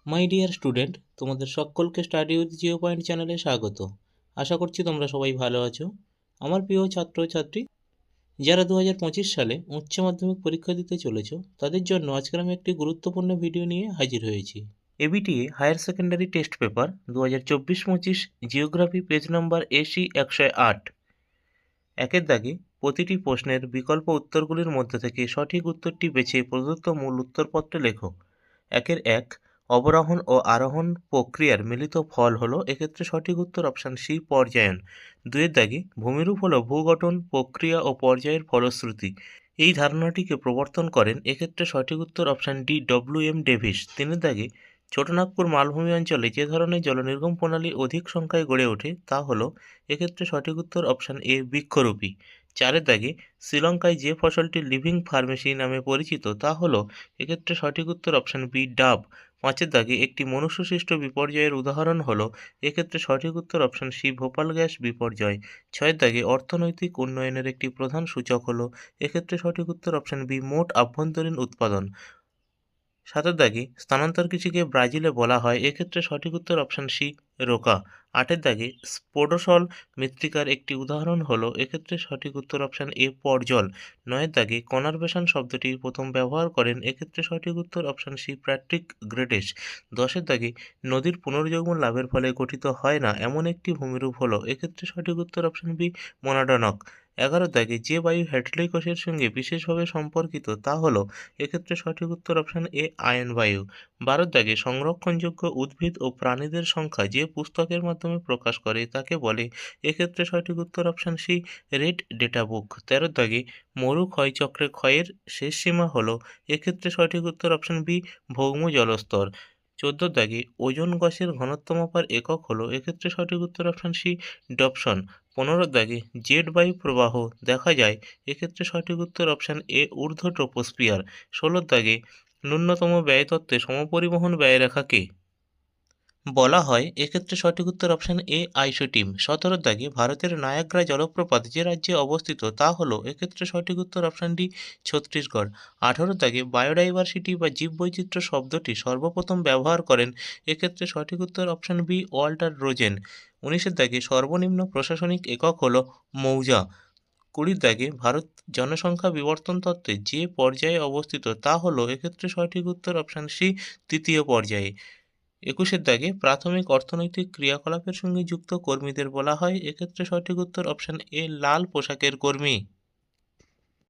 My dear student, তোমাদের সকলকে study with zero point চ্যানেলে স্বাগত। আশা করছি তোমরা সবাই ভালো আছো। আমার প্রিয় ছাত্রছাত্রী, যারা 2025 সালে উচ্চ মাধ্যমিক পরীক্ষা দিতে চলেছ, তাদের জন্য আজকের আমি একটি গুরুত্বপূর্ণ ভিডিও নিয়ে হাজির হয়েছি। ABTA higher secondary test paper 2024-25 geography page number AC 108 একের দাগে প্রতিটি প্রশ্নের বিকল্প উত্তরগুলির মধ্যে থেকে সঠিক উত্তরটি বেছে প্রদত্ত মূল উত্তরপত্রে লেখো। একের এক, অবরোহণ ও আরোহণ প্রক্রিয়ার মিলিত ফল হলো এক্ষেত্রে সঠিক উত্তর অপশান সি, পর্যায়ন। দুয়ের দাগে ভূমিরূপ হলো ভূগঠন প্রক্রিয়া ও পর্যায়ের ফলশ্রুতি। এই ধারণাটিকে প্রবর্তন করেন এক্ষেত্রে সঠিক উত্তর অপশান ডি, WM ডেভিস। তিনের দাগে ছোটনাগপুর মালভূমি অঞ্চলে যে ধরনের জলনির্গম প্রণালী অধিক সংখ্যায় গড়ে ওঠে তা হলো এক্ষেত্রে সঠিক উত্তর অপশান এ, বৃক্ষরোপী। চারের দাগে শ্রীলঙ্কায় যে ফসলটি লিভিং ফার্মেসি নামে পরিচিত তা হলো এক্ষেত্রে সঠিক উত্তর অপশান বি, ডাব। পাঁচের দাগে একটি মনুষ্যসৃষ্ট বিপর্যয়ের উদাহরণ হলো এক্ষেত্রে সঠিক উত্তর অপশান সি, ভোপাল গ্যাস বিপর্যয়। ছয়ের দাগে অর্থনৈতিক উন্নয়নের একটি প্রধান সূচক হলো এক্ষেত্রে সঠিক উত্তর অপশান বি, মোট আভ্যন্তরীণ উৎপাদন। সাতের দাগে স্থানান্তর কৃষিকে ব্রাজিলে বলা হয় এক্ষেত্রে সঠিক উত্তর অপশান সি, রোকা। আটের দাগে স্পোডোসল মৃত্তিকার একটি উদাহরণ হলো এক্ষেত্রে সঠিক উত্তর অপশান এ, পর্জল। নয়ের দাগে কনারভেশন শব্দটি প্রথম ব্যবহার করেন এক্ষেত্রে সঠিক উত্তর অপশান সি, প্যাট্রিক গ্রেটেস। দশের দাগে নদীর পুনর্যৌবন লাভের ফলে গঠিত হয় না এমন একটি ভূমিরূপ হলো এক্ষেত্রে সঠিক উত্তর অপশান বি, মোনাডনক। 11 দাগে যে বায়ু হ্যাডলি কোষের সঙ্গে বিশেষভাবে সম্পর্কিত তা হলো এক্ষেত্রে সঠিক উত্তর অপশান এ, আয়ন বায়ু। 12 দাগে সংরক্ষণযোগ্য উদ্ভিদ ও প্রাণীদের সংখ্যা যে পুস্তকের মাধ্যমে প্রকাশ করে তাকে বলে এক্ষেত্রে সঠিক উত্তর option C, red data book. 13 দাগে মরু ক্ষয়চক্রে ক্ষয়ের শেষ সীমা হলো এক্ষেত্রে সঠিক উত্তর অপশান বি, ভৌম জলস্তর। 14 দাগে ওজোন গ্যাসের ঘনত্ব মাপার একক হলো এক্ষেত্রে সঠিক উত্তর অপশান সি, ডপসন। 15 দাগে জেট বায়ু প্রবাহ দেখা যায় এক্ষেত্রে সঠিক উত্তর অপশান এ, ঊর্ধ্ব ট্রপোস্ফিয়ার। 16 দাগে ন্যূনতম ব্যয় তত্ত্বে সমপরিবহন ব্যয়রেখাকে বলা হয় এক্ষেত্রে সঠিক উত্তর অপশান এ, আইসোটিম। 17 দাগে ভারতের নায়াগ্রা জলপ্রপাত যে রাজ্যে অবস্থিত তা হলো এক্ষেত্রে সঠিক উত্তর অপশান ডি, ছত্তিশগড়। 18 দাগে বায়োডাইভার্সিটি বা জীববৈচিত্র্য শব্দটি সর্বপ্রথম ব্যবহার করেন এক্ষেত্রে সঠিক উত্তর অপশান বি, ওয়াল্টার রোজেন। 19 দাগে সর্বনিম্ন প্রশাসনিক একক হলো মৌজা। 20 দাগে ভারত জনসংখ্যা বিবর্তন তত্ত্বে যে পর্যায়ে অবস্থিত তা হলো এক্ষেত্রে সঠিক উত্তর অপশান সি, তৃতীয় পর্যায়ে। 21 দাগে প্রাথমিক অর্থনৈতিক ক্রিয়াকলাপের সঙ্গে যুক্ত কর্মীদের বলা হয় এক্ষেত্রে সঠিক উত্তর অপশান এ, লাল পোশাকের কর্মী।